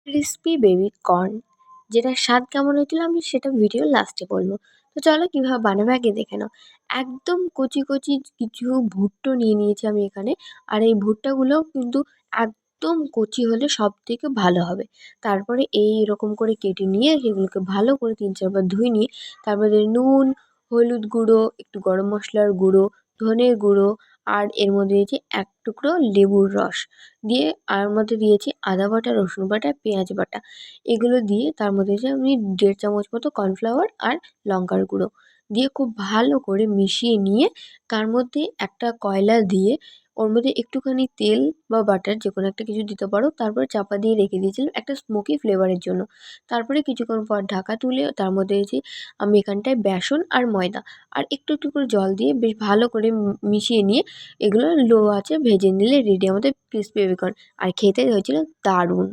Crispy baby corn, যেটার স্বাদ কেমন হয়েছিল আমি সেটা ভিডিও লাস্টে বলবো। তো চলো কীভাবে বানাবে আগে দেখে নাও। একদম কচি কচি কিছু ভুট্টো নিয়ে নিয়েছি আমি এখানে। আর এই ভুট্টাগুলোও কিন্তু একদম কচি হলে সব থেকে ভালো হবে। তারপরে এই এরকম করে কেটে নিয়ে সেগুলোকে ভালো করে 3-4 বার ধুয়ে নিয়ে তারপরে নুন, হলুদ গুঁড়ো, একটু গরম মশলার গুঁড়ো, ধনের গুঁড়ো, আর এর মধ্যে দিয়েছি এক টুকরো লেবুর রস দিয়ে, আর মধ্যে দিয়েছি আদা বাটা, রসুন বাটা, পেঁয়াজ বাটা। এগুলো দিয়ে তার মধ্যে যে আমি 1.5 চামচ মতো কর্নফ্লাওয়ার আর লঙ্কার গুঁড়ো দিয়ে খুব ভালো করে মিশিয়ে নিয়ে তার মধ্যে একটা কয়লা দিয়ে ওর মধ্যে একটুখানি তেল বা বাটার যে কোনো একটা কিছু দিতে পারো, তারপর চাপা দিয়ে রেখে দিয়েছিলাম একটা স্মোকি ফ্লেভারের জন্য। তারপরে কিছুক্ষণ পর ঢাকা তুলে তার মধ্যে দিয়েছি আমি এখানটায় বেসন আর ময়দা আর একটু একটু করে জল দিয়ে বেশ ভালো করে মিশিয়ে নিয়ে এগুলো লো আঁচে ভেজে নিলে রেডি আমাদের ক্রিসপি বেবিকর্ন। আর খেতে হয়েছিল দারুণ।